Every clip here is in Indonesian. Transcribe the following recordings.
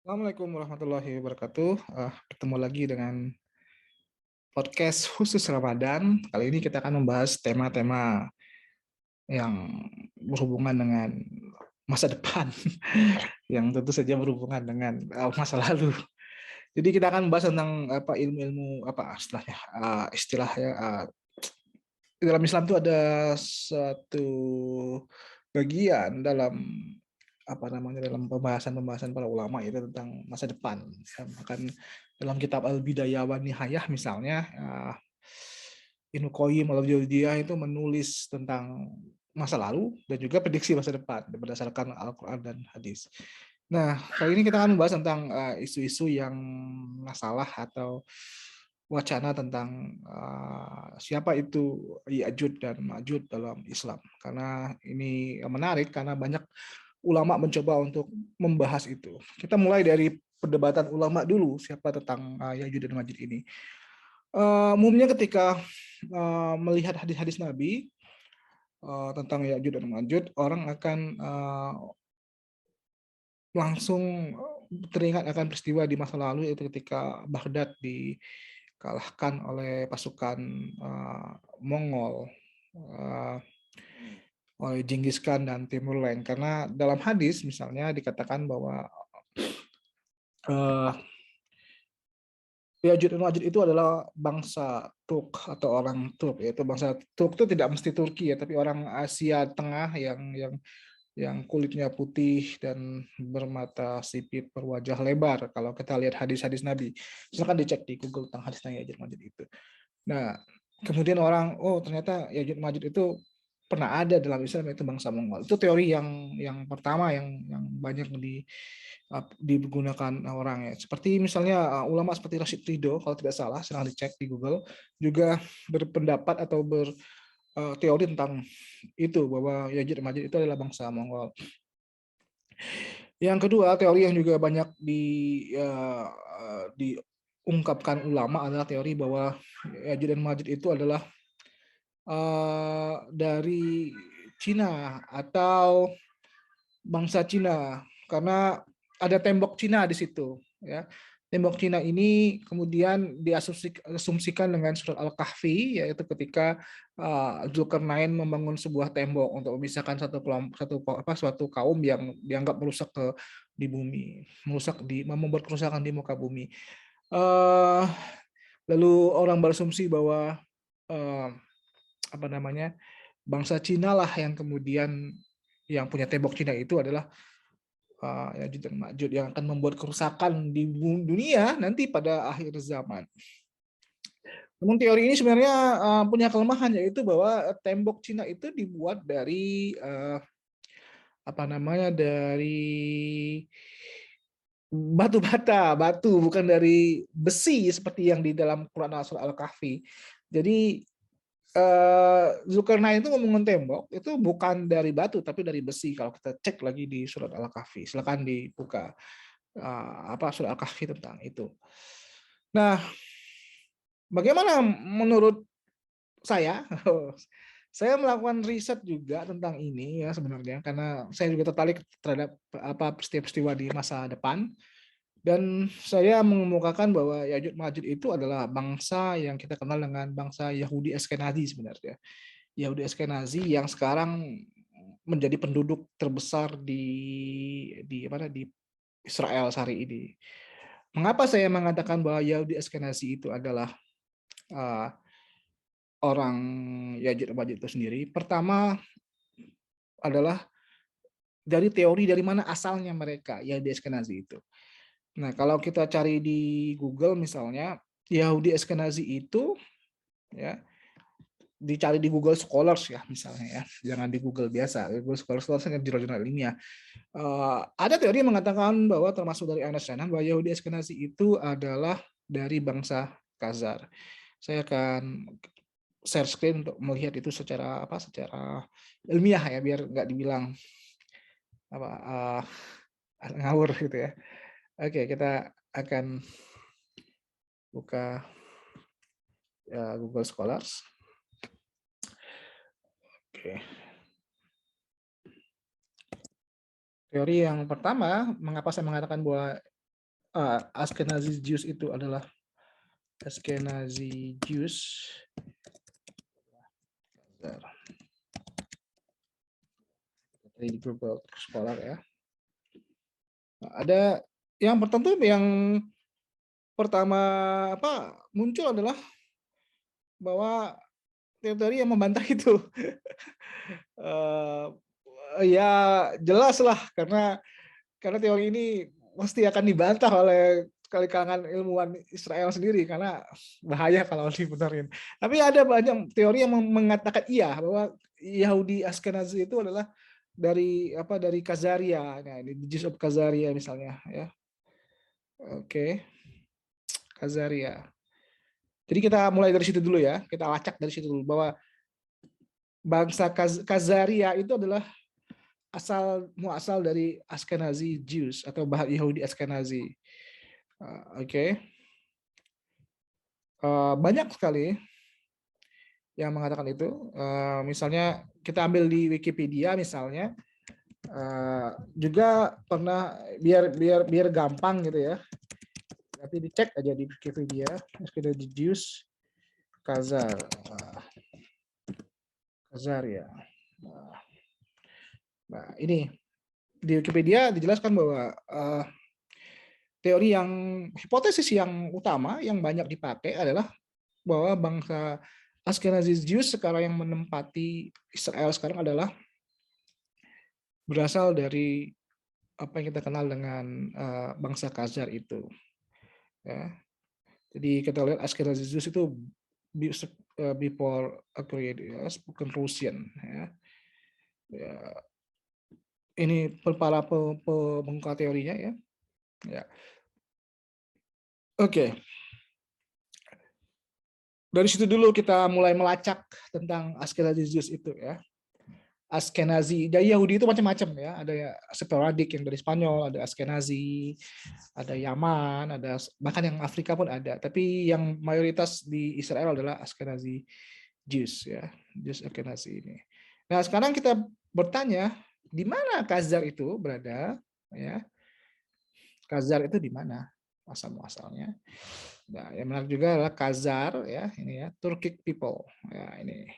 Assalamualaikum warahmatullahi wabarakatuh. Bertemu lagi dengan podcast khusus Ramadan. Kali ini kita akan membahas tema-tema yang berhubungan dengan masa depan, yang tentu saja berhubungan dengan masa lalu. Jadi kita akan membahas tentang apa ilmu-ilmu apa istilahnya, istilahnya dalam Islam itu ada satu bagian dalam apa namanya dalam pembahasan-pembahasan para ulama itu tentang masa depan. Ya, bahkan dalam kitab Al-Bidayah wa Nihayah misalnya Ibnu Qayyim al-Jauziyah itu menulis tentang masa lalu dan juga prediksi masa depan berdasarkan Al-Qur'an dan hadis. Nah, kali ini kita akan membahas tentang isu-isu yang masalah atau wacana tentang siapa itu Ya'juj dan Ma'juj dalam Islam. Karena ini menarik karena banyak ulama mencoba untuk membahas itu. Kita mulai dari perdebatan ulama dulu siapa tentang Ya'juj dan Ma'juj ini. Umumnya ketika melihat hadis-hadis Nabi tentang Ya'juj dan Ma'juj, orang akan langsung teringat akan peristiwa di masa lalu yaitu ketika Baghdad dikalahkan oleh pasukan Mongol oleh Genghis Khan dan Timurleng. Karena dalam hadis misalnya dikatakan bahwa Ya'juj dan Ma'juj itu adalah bangsa Turk atau orang Turk, yaitu bangsa Turk itu tidak mesti Turki ya, tapi orang Asia Tengah yang kulitnya putih dan bermata sipit, berwajah lebar. Kalau kita lihat hadis-hadis Nabi, silakan dicek di Google tentang hadis Ya'juj Ma'juj itu. Nah, kemudian orang, oh ternyata Ya'juj Ma'juj itu pernah ada dalam Islam, yaitu bangsa Mongol. Itu teori yang pertama yang banyak digunakan orang ya. Seperti misalnya ulama seperti Rashid Ridho, kalau tidak salah, silahkan dicek di Google, juga berpendapat atau teori tentang itu bahwa Ya'juj dan Ma'juj itu adalah bangsa Mongol. Yang kedua, teori yang juga banyak diungkapkan ulama adalah teori bahwa Ya'juj dan Ma'juj itu adalah dari Cina atau bangsa Cina, karena ada tembok Cina di situ ya. Tembok Cina ini kemudian diasumsikan dengan surat Al-Kahfi, yaitu ketika Zulkarnain membangun sebuah tembok untuk memisahkan suatu kaum yang dianggap merusak di bumi, membuat kerusakan di muka bumi. Lalu orang berasumsi bahwa apa namanya bangsa Cina lah yang kemudian yang punya tembok Cina itu adalah Ya'juj dan Ma'juj yang akan membuat kerusakan di dunia nanti pada akhir zaman. Namun teori ini sebenarnya punya kelemahan, yaitu bahwa tembok Cina itu dibuat dari dari batu bata, bukan dari besi seperti yang di dalam Quran Surah Al-Kahfi. Jadi Zulkarnain itu ngomongin tembok itu bukan dari batu tapi dari besi. Kalau kita cek lagi di surat Al-Kahfi, silakan dibuka surat Al-Kahfi tentang itu. Nah, bagaimana menurut saya? Saya melakukan riset juga tentang ini ya sebenarnya karena saya juga tertarik terhadap peristiwa-peristiwa di masa depan. Dan saya mengemukakan bahwa Ya'juj Ma'juj itu adalah bangsa yang kita kenal dengan bangsa Yahudi Askenazi sebenarnya. Yahudi Askenazi yang sekarang menjadi penduduk terbesar di Israel hari ini. Mengapa saya mengatakan bahwa Yahudi Askenazi itu adalah uh, orang Ya'juj Ma'juj itu sendiri? Pertama adalah dari teori dari mana asalnya mereka Yahudi Askenazi itu. Nah, kalau kita cari di Google misalnya, Yahudi Askenazi itu ya dicari di Google Scholars ya misalnya ya, jangan di Google biasa. Google Scholars kan jurnal ilmiah. Ada teori yang mengatakan bahwa termasuk dari Ernest Renan bahwa Yahudi Askenazi itu adalah dari bangsa Khazar. Saya akan share screen untuk melihat itu secara ilmiah ya, biar nggak dibilang ngawur gitu ya. Oke, kita akan buka Google Scholars. Oke. Teori yang pertama, mengapa saya mengatakan bahwa Ashkenazi Jews itu adalah Ashkenazi Jews. Dari Google Scholar ya. Nah, ada yang tertentu yang pertama muncul adalah bahwa teori yang membantah itu. Ya jelas lah karena teori ini pasti akan dibantah oleh kalangan ilmuwan Israel sendiri karena bahaya kalau dibenerin. Tapi ada banyak teori yang mengatakan iya bahwa Yahudi Ashkenazi itu adalah dari Khazaria. Nah, ini The Jews of Khazaria misalnya ya. Oke. Khazaria. Jadi kita mulai dari situ dulu ya. Kita lacak dari situ dulu bahwa bangsa Khazaria itu adalah muasal dari Ashkenazi Jews atau Yahudi Ashkenazi. Oke. Banyak sekali yang mengatakan itu. Misalnya kita ambil di Wikipedia misalnya, juga pernah biar gampang gitu ya. Tapi dicek aja di Wikipedia, Ashkenazi Jews Khazaria. Nah, ini di Wikipedia dijelaskan bahwa teori yang hipotesis yang utama yang banyak dipakai adalah bahwa bangsa Ashkenazi Jews sekarang yang menempati Israel sekarang adalah berasal dari apa yang kita kenal dengan bangsa Khazar itu. Ya. Jadi kita lihat Ashkenazi Jews itu before spoken Russian. Ya. Ya. Ini para pembuka teorinya ya. Ya. Oke. Dari situ dulu kita mulai melacak tentang Ashkenazi Jews itu ya. Ashkenazi, dari Yahudi itu macam-macam ya. Ada Sephardic yang dari Spanyol, ada Ashkenazi, ada Yaman, ada bahkan yang Afrika pun ada. Tapi yang mayoritas di Israel adalah Ashkenazi Jews ya, Jews Ashkenazi ini. Nah sekarang kita bertanya di mana Khazar itu berada ya? Khazar itu di mana asal muasalnya? Nah yang menarik juga adalah Khazar ya, ini ya Turkic people ya ini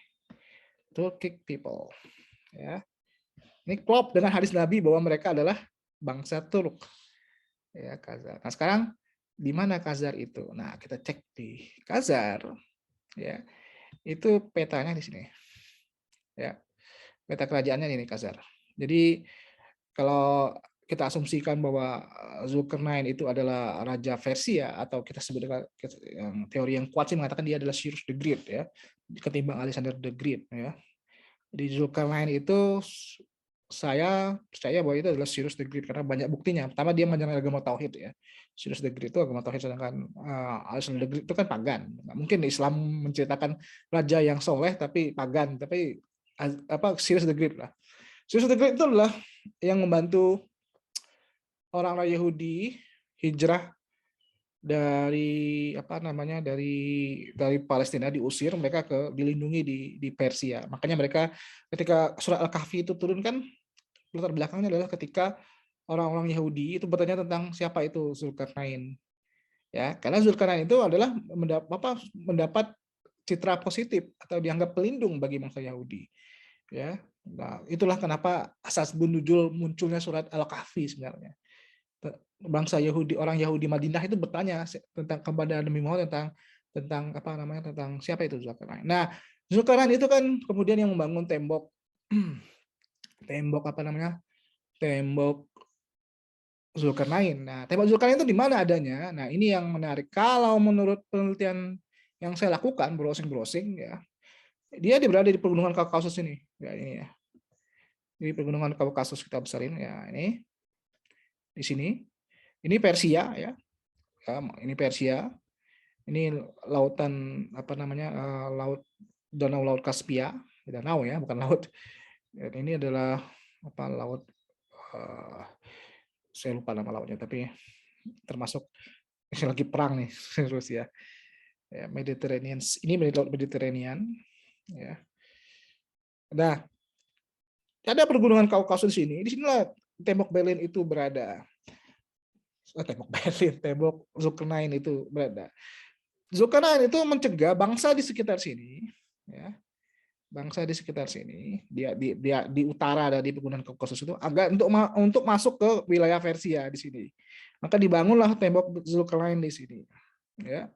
Turkic people. Ya. Ini klop dengan hadis Nabi bahwa mereka adalah bangsa Turk. Ya, Khazar. Nah, sekarang di mana Khazar itu? Nah, kita cek di Khazar. Ya. Itu petanya di sini. Ya. Peta kerajaannya ini Khazar. Jadi kalau kita asumsikan bahwa Zulkarnain itu adalah raja Persia atau kita sebut dengan teori yang kuat sih mengatakan dia adalah Cyrus the Great ya, ketimbang Alexander the Great ya. Di Zulkarnain itu saya percaya bahwa itu adalah Cyrus the Great karena banyak buktinya. Pertama dia menjalankan agama tauhid ya. Cyrus the Great itu agama tauhid, sedangkan Alexander the Great itu kan pagan. Nggak mungkin Islam menceritakan raja yang soleh tapi pagan, tapi Cyrus the Great lah. Cyrus the Great itu adalah yang membantu orang-orang Yahudi hijrah dari dari Palestina, diusir, mereka dilindungi di Persia. Makanya mereka ketika surat Al-Kahfi itu turun kan latar belakangnya adalah ketika orang-orang Yahudi itu bertanya tentang siapa itu Zulkarnain. Ya, karena Zulkarnain itu adalah mendapat citra positif atau dianggap pelindung bagi bangsa Yahudi. Ya. Nah, itulah kenapa asas nuzul munculnya surat Al-Kahfi sebenarnya. Bangsa Yahudi, orang Yahudi Madinah itu bertanya kepada Nabi Muhammad tentang siapa itu Zulkarnain. Nah, Zulkarnain itu kan kemudian yang membangun tembok Zulkarnain. Nah, tembok Zulkarnain itu di mana adanya? Nah, ini yang menarik. Kalau menurut penelitian yang saya lakukan, browsing ya, dia berada di pegunungan Kaukasus ini. Ya, ini ya. Di pegunungan Kaukasus kita besarin ya, ini. Di sini. Ini Persia ya. Ini Persia. Ini lautan danau laut Kaspia, danau ya, bukan laut. Dan ini adalah laut saya lupa nama lautnya, tapi termasuk lagi perang nih Rusia. Ya, Mediterranean. Ini laut Mediterranean ya. Nah, ada pergunungan Kaukasus di sini. Di sinilah tembok Berlin itu berada. tembok Berlin, tembok Zulkarnain itu berada. Zulkarnain itu mencegah bangsa di sekitar sini, ya, bangsa di sekitar sini, dia di utara dari Pegunungan Kaukasus itu, agak untuk masuk ke wilayah Persia di sini. Maka dibangunlah tembok Zulkarnain di sini, ya,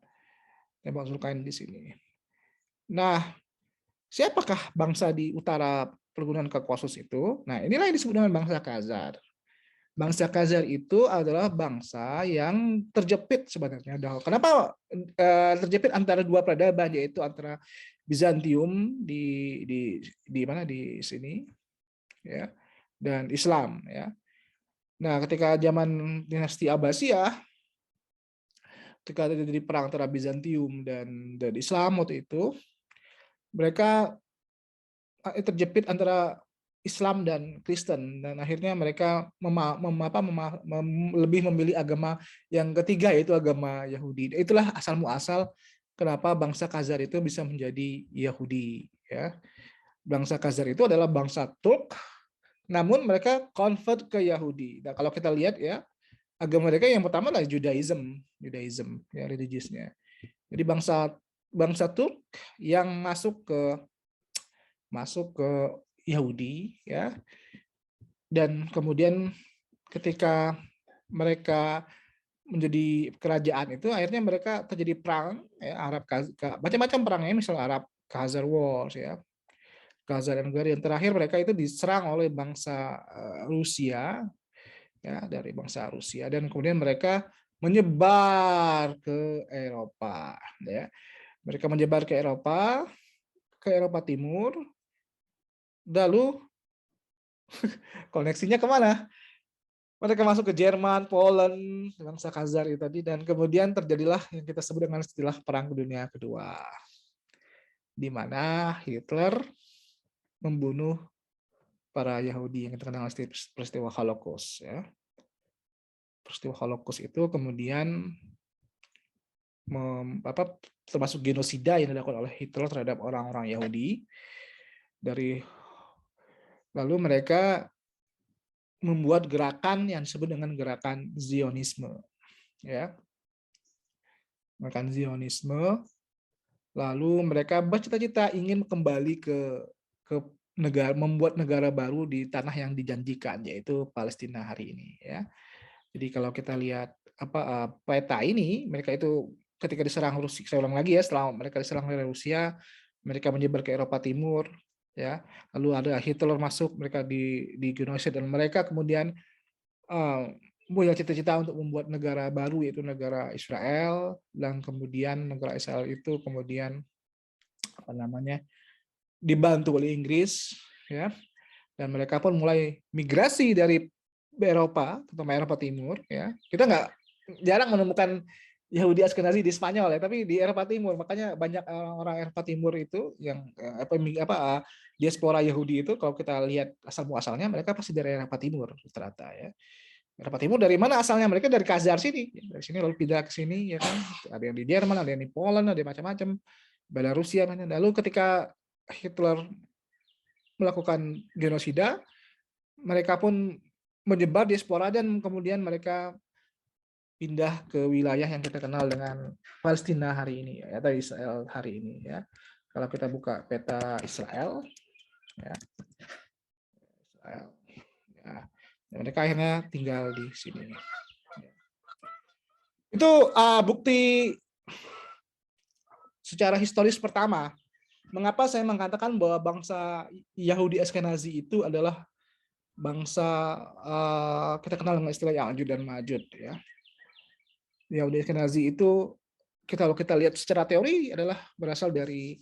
tembok Zulkarnain di sini. Nah, siapakah bangsa di utara Pegunungan Kaukasus itu? Nah, inilah yang disebut dengan bangsa Khazar. Bangsa Khazar itu adalah bangsa yang terjepit sebenarnya. Kenapa terjepit antara dua peradaban, yaitu antara Bizantium di mana di sini, ya, dan Islam, ya. Nah, ketika zaman dinasti Abbasiyah, ketika terjadi perang antara Bizantium dan Islam waktu itu, mereka terjepit antara Islam dan Kristen, dan akhirnya mereka lebih memilih agama yang ketiga, yaitu agama Yahudi. Itulah asal muasal kenapa bangsa Khazar itu bisa menjadi Yahudi, ya. Bangsa Khazar itu adalah bangsa Turk, namun mereka convert ke Yahudi. Nah, kalau kita lihat, ya, agama mereka yang pertama adalah Judaism, ya, religiusnya. Jadi bangsa Turk yang masuk ke Yahudi, ya, dan kemudian ketika mereka menjadi kerajaan itu, akhirnya mereka terjadi perang, ya, macam-macam perangnya, misalnya Arab Khazar Wars, ya, Khazar dan Bulgaria. Yang terakhir mereka itu diserang oleh bangsa Rusia, ya, dari bangsa Rusia, dan kemudian mereka menyebar ke Eropa, ya. Mereka menyebar ke Eropa Timur, lalu koneksinya kemana? Mereka masuk ke Jerman, Poland, bangsa Khazar itu tadi, dan kemudian terjadilah yang kita sebut dengan istilah Perang Dunia Kedua, di mana Hitler membunuh para Yahudi yang kita kenal peristiwa Holocaust, ya. Peristiwa Holocaust itu kemudian termasuk genosida yang dilakukan oleh Hitler terhadap orang-orang Yahudi. Lalu mereka membuat gerakan yang disebut dengan gerakan Zionisme, ya. Gerakan Zionisme. Lalu mereka bercita-cita ingin kembali ke negara, membuat negara baru di tanah yang dijanjikan, yaitu Palestina hari ini, ya. Jadi kalau kita lihat peta ini, mereka itu ketika diserang Rusia, saya ulang lagi, ya, setelah mereka diserang oleh Rusia, mereka menyebar ke Eropa Timur, ya. Lalu ada Hitler masuk, mereka di genosid, dan mereka kemudian punya cita-cita untuk membuat negara baru, yaitu negara Israel, dan kemudian negara Israel itu kemudian dibantu oleh Inggris, ya, dan mereka pun mulai migrasi dari Eropa, terutama Eropa Timur, ya. Kita jarang menemukan Yahudi Askenazi di Spanyol, ya, tapi di Eropa Timur. Makanya banyak orang Eropa Timur itu yang diaspora Yahudi itu, kalau kita lihat asal muasalnya, mereka pasti dari Eropa Timur ternyata, ya. Eropa Timur dari mana asalnya? Mereka dari Khazar sini, dari sini lalu pindah ke sini, ya kan. Ada yang di Jerman, ada yang di Poland, ada macam-macam, Belarusia. Lalu ketika Hitler melakukan genosida, mereka pun menyebar diaspora, dan kemudian mereka pindah ke wilayah yang kita kenal dengan Palestina hari ini, ya, atau Israel hari ini, ya. Kalau kita buka peta Israel, ya, mereka akhirnya tinggal di sini. Itu bukti secara historis pertama. Mengapa saya mengatakan bahwa bangsa Yahudi Askenazi itu adalah bangsa kita kenal dengan istilah Ya'juj dan Ma'juj, ya. Yahudi Askenazi itu kalau kita lihat secara teori adalah berasal dari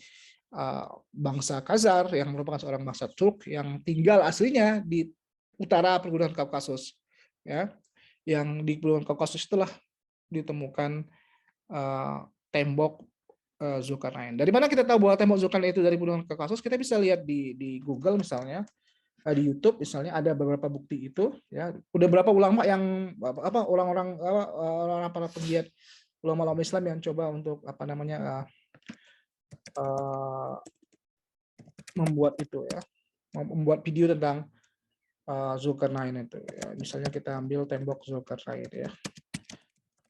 bangsa Khazar yang merupakan seorang bangsa Turk yang tinggal aslinya di utara Pegunungan Kaukasus, ya. Yang di Pegunungan Kaukasus itulah ditemukan tembok Zulkarnain. Dari mana kita tahu bahwa tembok Zulkarnain itu dari Pegunungan Kaukasus? Kita bisa lihat di Google misalnya, di YouTube misalnya, ada beberapa bukti itu, ya. Udah berapa ulama yang orang-orang para pegiat ulama Islam yang coba untuk membuat itu, ya, membuat video tentang Zulkarnain itu, ya. Misalnya kita ambil tembok Zulkarnain, ya.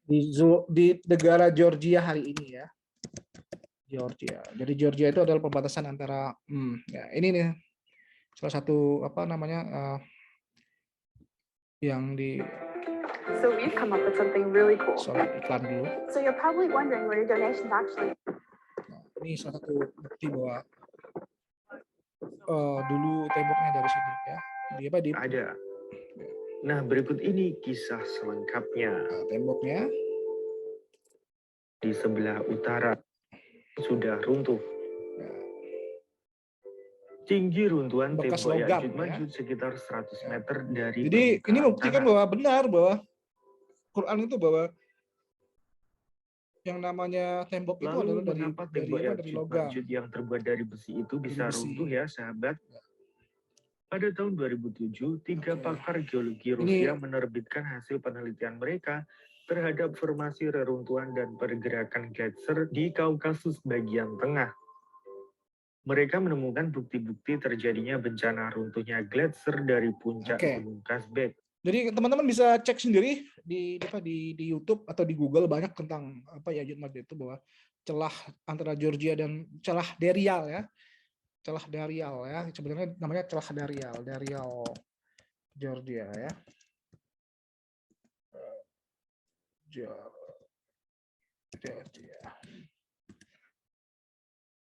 di negara Georgia hari ini ya. Georgia. Jadi Georgia itu adalah perbatasan antara ya ini nih salah satu apa namanya yang di So we've come up with something really cool. sorry iklan dulu. So you're probably wondering where your donations actually. Nah, ini salah satu bukti bahwa dulu temboknya dari sini ya. Di apa di Ada. Nah, berikut ini kisah selengkapnya. Nah, temboknya Di sebelah utara sudah runtuh. Tinggi runtuhan bekas tembok logam Ya'juj Ma'juj sekitar 100 meter dari Jadi ini permukaan membuktikan tanah. bahwa benar bahwa Quran itu bahwa yang namanya tembok itu Lalu adalah mengapa tembok dari Ya'juj logam. Ma'juj yang terbuat dari besi itu bisa besi. runtuh ya, sahabat? Pada tahun 2007, 3 pakar geologi Rusia menerbitkan hasil penelitian mereka terhadap formasi reruntuhan dan pergerakan gletser di Kaukasus bagian tengah. Mereka menemukan bukti-bukti terjadinya bencana runtuhnya gletser dari puncak Gunung Kazbek. Jadi teman-teman bisa cek sendiri di YouTube atau di Google banyak tentang apa Ya'juj Ma'juj itu bahwa celah antara Georgia dan celah Darial ya. Celah Darial ya. Sebenarnya namanya celah Darial Georgia ya. Georgia.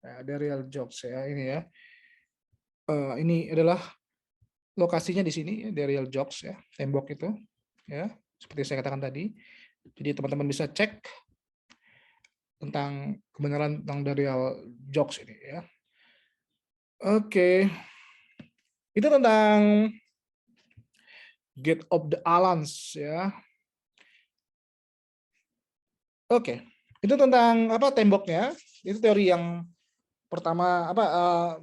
Nah, Darial Jobs ya ini ya. Ini adalah lokasinya di sini Darial Jobs ya, tembok itu ya, seperti saya katakan tadi. Jadi teman-teman bisa cek tentang kebenaran tentang Darial Jobs ini ya. Oke. Itu tentang Gate of the Alans ya. Oke. Itu tentang apa temboknya. Itu teori yang pertama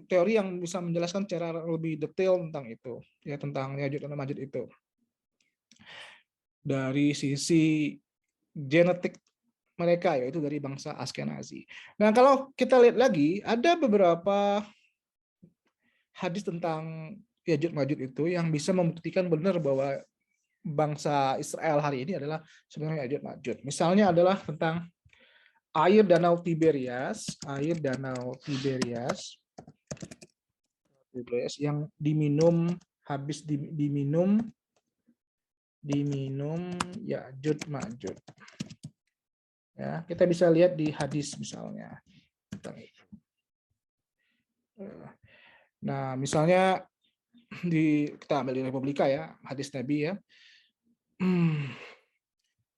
teori yang bisa menjelaskan secara lebih detail tentang itu ya, tentang Ya'juj dan Ma'juj itu dari sisi genetik mereka yaitu dari bangsa Askenazi. Nah, kalau kita lihat lagi ada beberapa hadis tentang Ya'juj Ma'juj itu yang bisa membuktikan benar bahwa bangsa Israel hari ini adalah sebenarnya Ya'juj Ma'juj. Misalnya adalah tentang air danau Tiberias yang diminum Ya'juj Ma'juj. Ya, kita bisa lihat di hadis misalnya. Nah, misalnya kita ambil di Republika ya, hadis Nabi ya.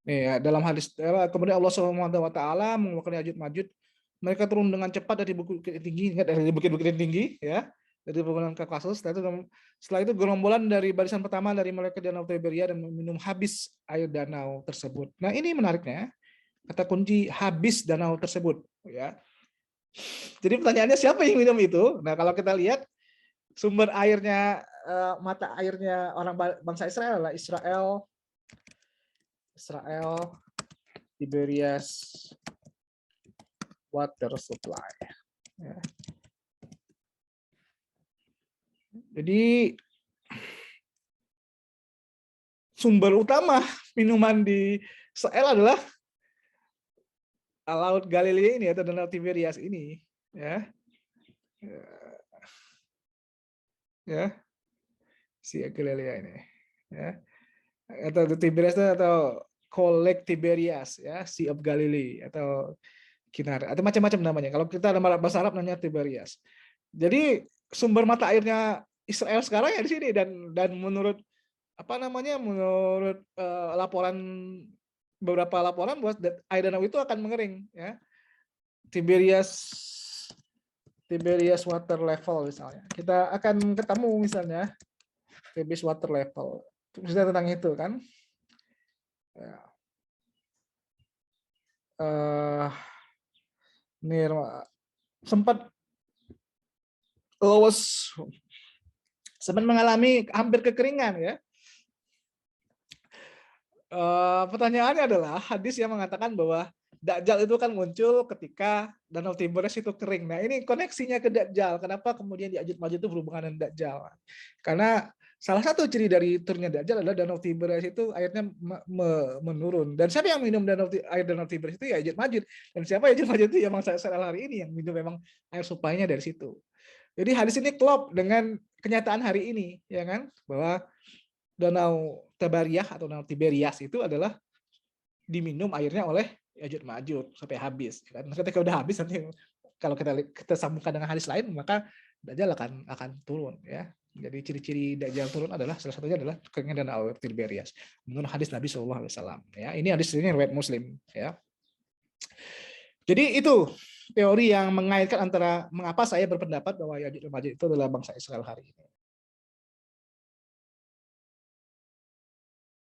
Ya, dalam hadis kemudian Allah SWT mengeluarkan Ya'juj Ma'juj, mereka turun dengan cepat dari bukit tinggi, dari bukit-bukit tinggi ya, dari pegunungan Kaukasus. Setelah itu gerombolan dari barisan pertama dari mereka di Danau Tiberia dan meminum habis air danau tersebut. Nah, ini menariknya, kata kunci habis danau tersebut ya. Jadi pertanyaannya siapa yang minum itu? Nah, kalau kita lihat sumber airnya, mata airnya orang bangsa Israel adalah Israel Tiberias water supply. Ya. Jadi sumber utama minuman di Israel adalah Laut Galilea ini atau Danau Tiberias ini, ya. Ya. Si Galilea ini, ya. Atau Tiberias atau Lake Tiberias ya, Sea of Galilee atau Kinar atau macam-macam namanya. Kalau kita dalam bahasa Arab namanya Tiberias. Jadi sumber mata airnya Israel sekarang ya di sini dan menurut laporan beberapa laporan bahwa air danau itu akan mengering ya. Tiberias water level misalnya. Kita akan ketemu misalnya Tiberias water level. Bisa tentang itu kan. Ya. Sempat mengalami hampir kekeringan ya. Pertanyaannya adalah hadis yang mengatakan bahwa Dajjal itu kan muncul ketika Danau Tiberia itu kering. Nah, ini koneksinya ke Dajjal. Kenapa kemudian Ya'juj Ma'juj itu berhubungan dengan Dajjal? Karena salah satu ciri dari turunnya Dajjal adalah Danau Tiberia itu airnya menurun. Dan siapa yang minum air Danau Tiberia itu? Ya'juj Ma'juj. Dan siapa Ya'juj Ma'juj itu? Ya Bangsa Israel hari ini yang minum memang air supply-nya dari situ. Jadi hadis ini klop dengan kenyataan hari ini, ya kan? Bahwa Danau Tiberias atau Danau Tiberias itu adalah diminum airnya oleh Ya'juj Ma'juj sampai habis. Kan? Ketika udah habis nanti kalau kita sambungkan dengan hadis lain maka Dajjal akan turun ya. Jadi ciri-ciri Dajjal turun adalah salah satunya adalah keringnya Danau Tiberias menurut hadis Nabi SAW. Ya, ini hadis ini riwayat Muslim ya. Jadi itu teori yang mengaitkan antara mengapa saya berpendapat bahwa Ya'juj Ma'juj itu adalah bangsa Israel hari ini.